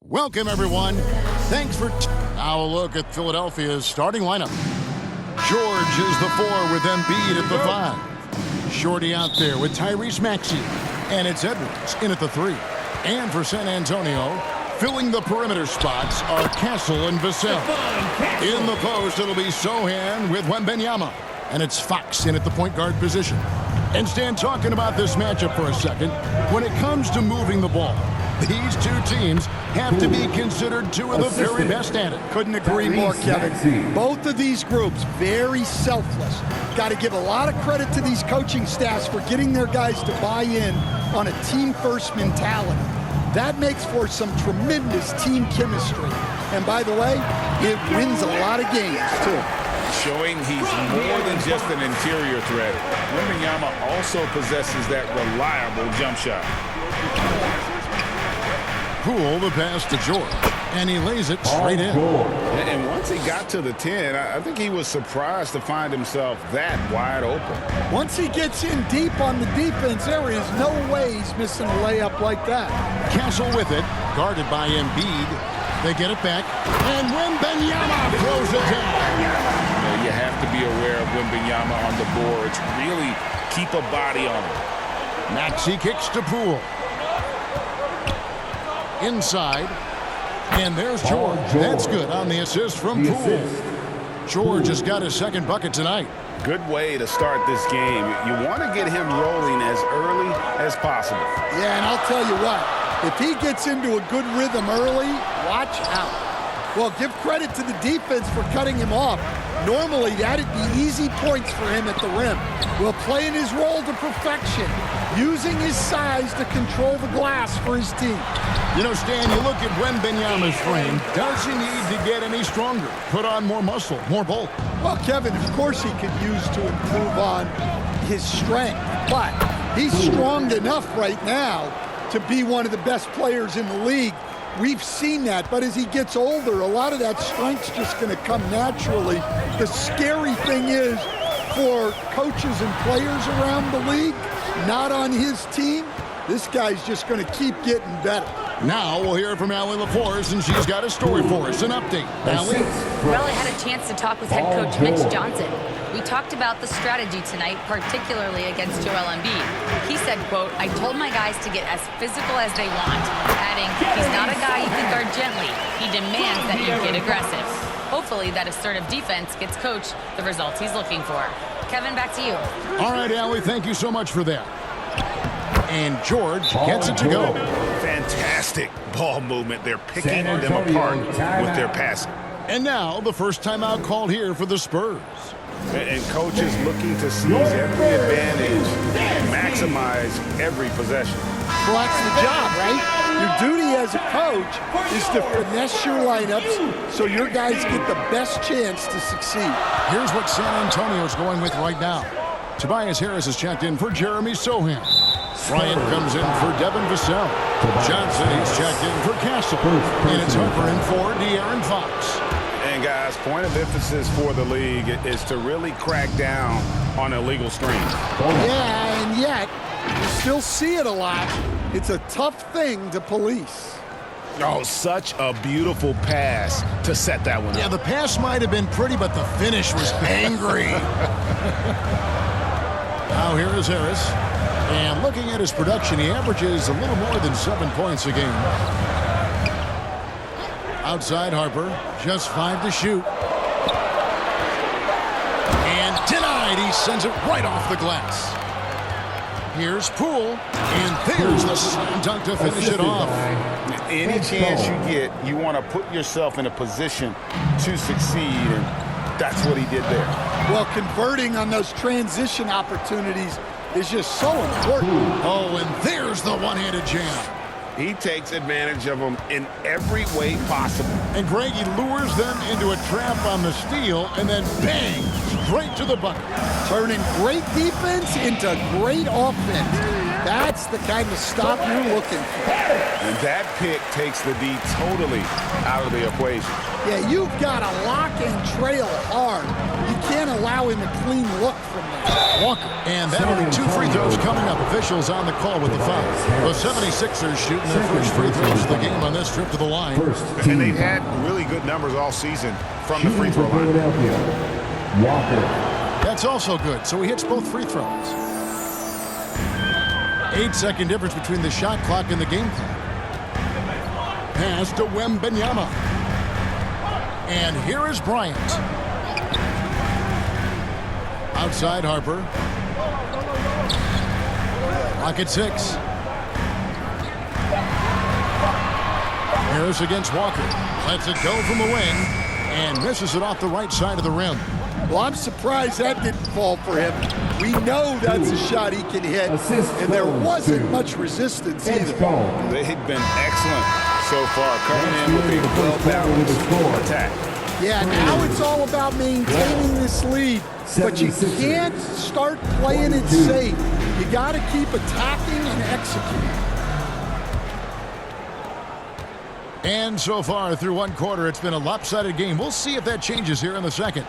Welcome, everyone. Thanks for... Now a look at Philadelphia's starting lineup. George is the 4 with Embiid at the 5. Shorty out there with Tyrese Maxey. And it's Edwards in at the 3. And for San Antonio, filling the perimeter spots are Castle and Vassell. In the post, it'll be Sohan with Wembanyama. And it's Fox in at the point guard position. And Stan, talking about this matchup for a second, when it comes to moving the ball, these two teams have to be considered two of the very best at it. Couldn't agree more, Kevin. Both of these groups, very selfless. Got to give a lot of credit to these coaching staffs for getting their guys to buy in on a team-first mentality. That makes for some tremendous team chemistry. And by the way, it wins a lot of games, too. Showing he's more than just an interior threat. Wembanyama also possesses that reliable jump shot. Poole the pass to George, and he lays it straight in. And once he got to the 10, I think he was surprised to find himself that wide open. Once he gets in deep on the defense, there is no way he's missing a layup like that. Castle with it, guarded by Embiid. They get it back, and Wembanyama throws it down. You have to be aware of Wembanyama on the boards. Really keep a body on him. Maxey kicks to Poole. Inside, and there's George. That's good on the assist from Poole. George has got his second bucket tonight. Good way to start this game. You want to get him rolling as early as possible. Yeah, and I'll tell you what, if he gets into a good rhythm early, watch out. Well, give credit to the defense for cutting him off. Normally, that'd be easy points for him at the rim. Well, playing his role to perfection, using his size to control the glass for his team. You know, Stan, you look at Wembanyama's frame. Does he need to get any stronger? Put on more muscle, more bulk? Well, Kevin, of course he could use to improve on his strength. But he's strong enough right now to be one of the best players in the league. We've seen that, but as he gets older, a lot of that strength's just going to come naturally. The scary thing is, for coaches and players around the league, not on his team, this guy's just going to keep getting better. Now we'll hear from Allie LaForce, and she's got a story for us, an update. Allie? Well, I had a chance to talk with head coach Mitch Johnson. We talked about the strategy tonight, particularly against Joel Embiid. He said, quote, "I told my guys to get as physical as they want," adding, "He's not a guy you can guard gently. He demands that you get aggressive." Hopefully that assertive defense gets coach the results he's looking for. Kevin, back to you. All right, Allie, thank you so much for that. And George gets it to go. Fantastic ball movement. They're picking them apart with their passing. And now the first timeout called here for the Spurs. And coaches looking to seize every advantage, maximize every possession. Well, that's the job, right? Your duty as a coach is to finesse your lineups so your guys get the best chance to succeed. Here's what San Antonio's going with right now. Tobias Harris has checked in for Jeremy Sohan. Bryant comes in for Devin Vassell. Johnson, he's checked in for Castle. And it's Hooper in for De'Aaron Fox. And guys, point of emphasis for the league is to really crack down on illegal screens. Yeah, and yet, you still see it a lot. It's a tough thing to police. Oh, such a beautiful pass to set that one up. Yeah, the pass might have been pretty, but the finish was angry. Now here is Harris. And looking at his production, he averages a little more than 7 points a game. Outside Harper, just 5 to shoot. And denied, he sends it right off the glass. Here's Poole, and there's the slam dunk to finish it off. Any chance you get, you want to put yourself in a position to succeed, and that's what he did there. Well, converting on those transition opportunities is just so important. Oh, and there's the one-handed jam. He takes advantage of them in every way possible. And Greg, he lures them into a trap on the steal, and then bang, straight to the bucket. Turning great defense into great offense. That's the kind of stop you're looking for. And that pick takes the D totally out of the equation. Yeah, you've got to lock and trail hard. You can't allow him a clean look from there. Walker. And that'll be 2 free throws coming up. Officials on the call with the foul. The 76ers shooting their first free throws of the game on this trip to the line. And they've had really good numbers all season from the free throw line. Walker. That's also good, so he hits both free throws. 8-second difference between the shot clock and the game clock. Pass to Wembanyama. And here is Bryant. Outside Harper. Clock at 6. Harris against Walker. Lets it go from the wing and misses it off the right side of the rim. Well, I'm surprised that didn't fall for him. We know that's a shot he can hit, and there wasn't much resistance either. They've been excellent so far, coming in with a well-balanced attack. Yeah, now it's all about maintaining this lead, but you can't start playing it safe. You got to keep attacking and executing. And so far through one quarter, it's been a lopsided game. We'll see if that changes here in the second.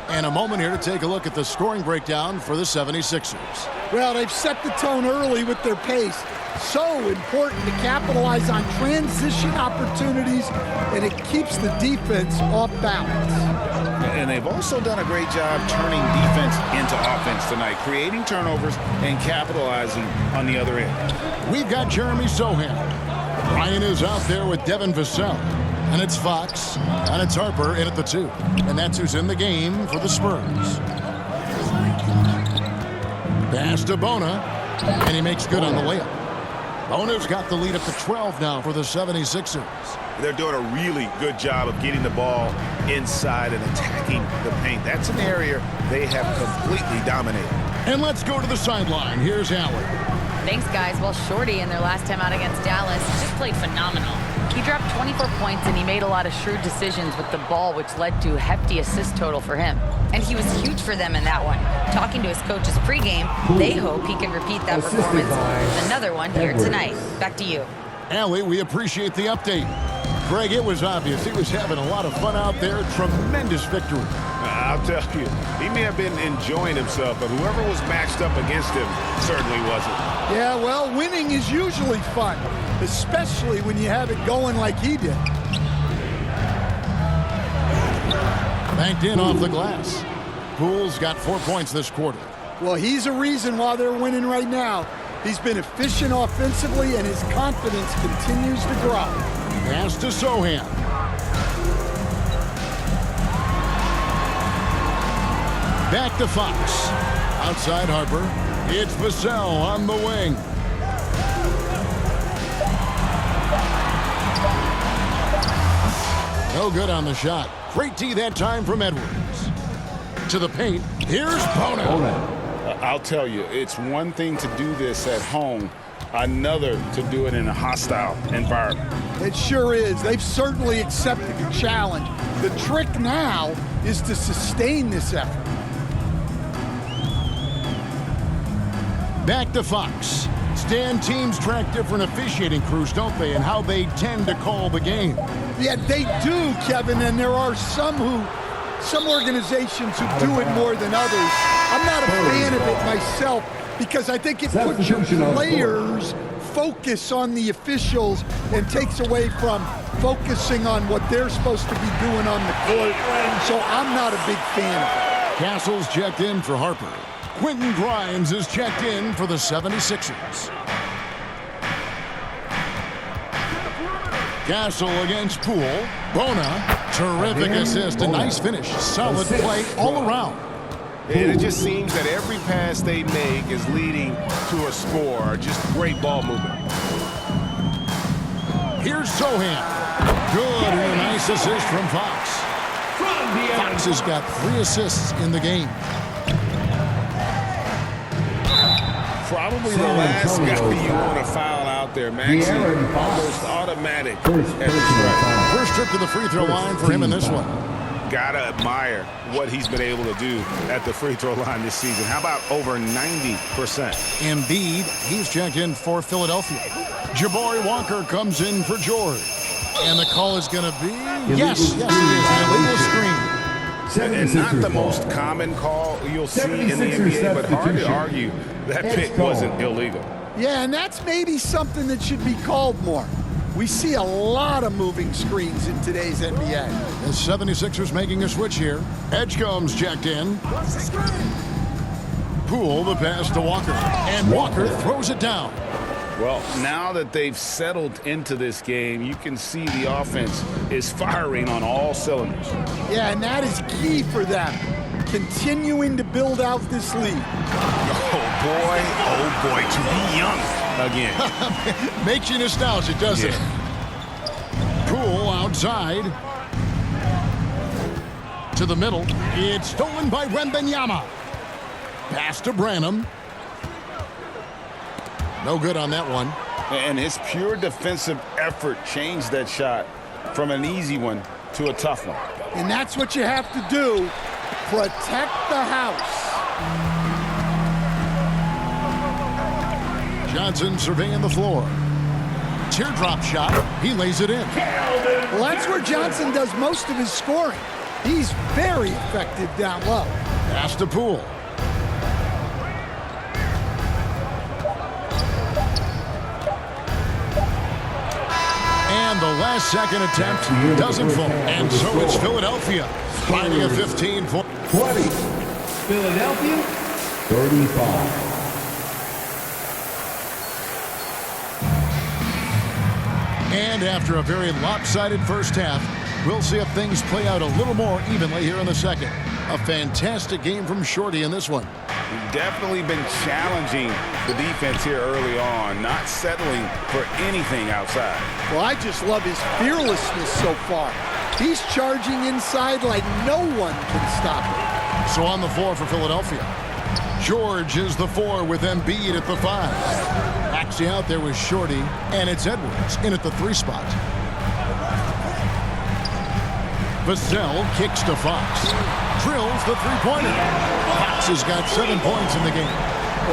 And a moment here to take a look at the scoring breakdown for the 76ers. Well, they've set the tone early with their pace. So important to capitalize on transition opportunities, and it keeps the defense off balance. And they've also done a great job turning defense into offense tonight, creating turnovers and capitalizing on the other end. We've got Jeremy Sohan. Ryan is out there with Devin Vassell. And it's Fox, and it's Harper in at the 2. And that's who's in the game for the Spurs. Pass to Bona, and he makes good on the layup. Bona's got the lead up to 12 now for the 76ers. They're doing a really good job of getting the ball inside and attacking the paint. That's an area they have completely dominated. And let's go to the sideline. Here's Allen. Thanks, guys. Well, Shorty, in their last time out against Dallas, just played phenomenal. He dropped 24 points, and he made a lot of shrewd decisions with the ball, which led to a hefty assist total for him. And he was huge for them in that one. Talking to his coaches pregame, they hope he can repeat that performance with another one here tonight. Back to you. Allie, we appreciate the update. Greg, it was obvious. He was having a lot of fun out there. Tremendous victory. I'll tell you, he may have been enjoying himself, but whoever was matched up against him certainly wasn't. Yeah, well, winning is usually fun, especially when you have it going like he did. Banked in off the glass. Poole's got 4 points this quarter. Well, he's a reason why they're winning right now. He's been efficient offensively, and his confidence continues to grow. Pass to Sohan. Back to Fox. Outside Harper. It's Vassell on the wing. No good on the shot. Great D that time from Edwards. To the paint. Here's Bona. I'll tell you, it's one thing to do this at home, another to do it in a hostile environment. It sure is. They've certainly accepted the challenge. The trick now is to sustain this effort. Back to Fox. Stan, teams track different officiating crews, don't they, and how they tend to call the game. Yeah, they do, Kevin, and there are some organizations who do it more than others. I'm not a fan of it myself because I think it puts your players focus on the officials and takes away from focusing on what they're supposed to be doing on the court. So I'm not a big fan of it. Castle's checked in for Harper. Quentin Grimes is checked in for the 76ers. Castle against Poole. Bona, terrific assist, a nice finish. Solid play all around. And it just seems that every pass they make is leading to a score. Just great ball movement. Here's Sohan. Good and a nice assist from Fox. Fox has got 3 assists in the game. Probably the last guy you want to foul out there, Maxey. Almost automatic. First trip to the free throw line for him in this one. Gotta admire what he's been able to do at the free throw line this season. How about over 90%? Embiid, he's checked in for Philadelphia. Jabari Walker comes in for George. And the call is going to be, yes, it is, an illegal screen. And not the most common call you'll see in the NBA, but hard to argue that pick wasn't illegal. Yeah, and that's maybe something that should be called more. We see a lot of moving screens in today's NBA. The 76ers making a switch here. Edgecombe's checked in. Poole, the pass to Walker. And Walker throws it down. Well, now that they've settled into this game, you can see the offense is firing on all cylinders. Yeah, and that is key for them, continuing to build out this lead. Oh boy, to be young again. Makes you nostalgic, doesn't it? Poole outside. To the middle. It's stolen by Wembanyama. Pass to Branham. No good on that one. And his pure defensive effort changed that shot from an easy one to a tough one. And that's what you have to do. Protect the house. Johnson surveying the floor. Teardrop shot. He lays it in. Well, that's where Johnson does most of his scoring. He's very effective down low. Pass to Poole. And the last second attempt doesn't fall. And so it's Philadelphia finding a 15-point. 20. Philadelphia, 35. And after a very lopsided first half, we'll see if things play out a little more evenly here in the second. A fantastic game from Shorty in this one. Definitely been challenging the defense here early on, not settling for anything outside. Well, I just love his fearlessness so far. He's charging inside like no one can stop him. So on the floor for Philadelphia, George is the 4 with Embiid at the 5. Actually out there with Shorty, and it's Edwards in at the 3 spot. Vassell kicks to Fox. Drills the three-pointer. Fox has got 7 points in the game.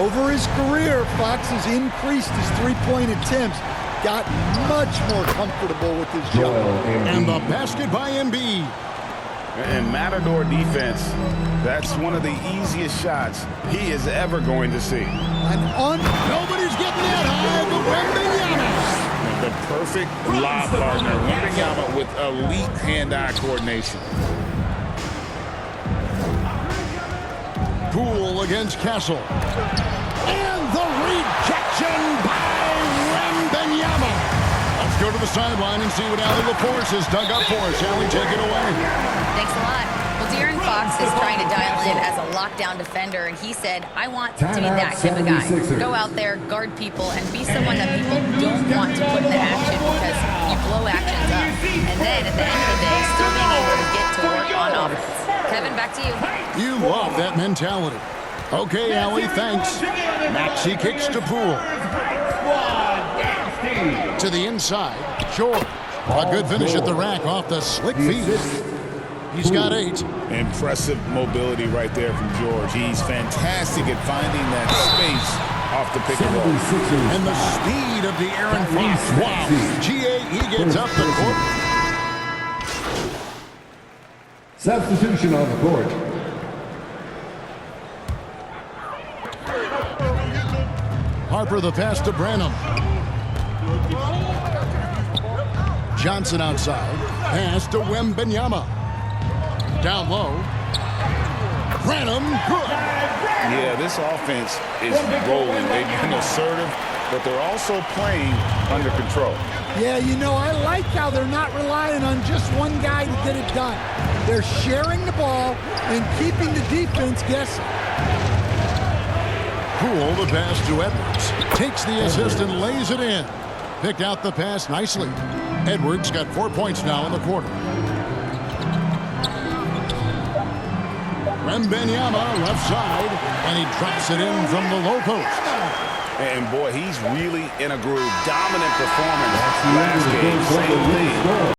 Over his career, Fox has increased his three-point attempts, got much more comfortable with his jump. And the basket by Embiid. And Matador defense, that's one of the easiest shots he is ever going to see. Nobody's getting that high, but Wembanyama. The perfect lob partner, Wembanyama with elite hand-eye coordination. Poole against Castle. And the rejection by Wembanyama. Let's go to the sideline and see what Allie LaForce has dug up for us. Allie, take it away. Thanks a lot. Well, De'Aaron Fox is trying to dial in as a lockdown defender, and he said, I want to be that type of guy. Go out there, guard people, and be someone that people don't want to put into action because you blow actions up. And then, at the end of the day, still being able to get to work on offense. Kevin, back to you. You love that mentality. Okay, Allie, thanks. Maxey kicks to Poole. To the inside, George. A good finish at the rack off the slick feet. He's got 8. Impressive mobility right there from George. He's fantastic at finding that space off the pick and roll. And the speed of the Aaron Fox. Wow. G.A. he gets up the court. Substitution on the court. Harper the pass to Branham. Johnson outside. Pass to Wembanyama. Down low. Branham, good. Yeah, this offense is rolling. They've been assertive, but they're also playing under control. Yeah, you know, I like how they're not relying on just one guy to get it done. They're sharing the ball and keeping the defense guessing. Poole the pass to Edwards. Takes the assist and lays it in. Picked out the pass nicely. Edwards got 4 points now in the quarter. Wembanyama left side, and he drops it in from the low post. And boy, he's really in a groove. Dominant performance last game. Same thing.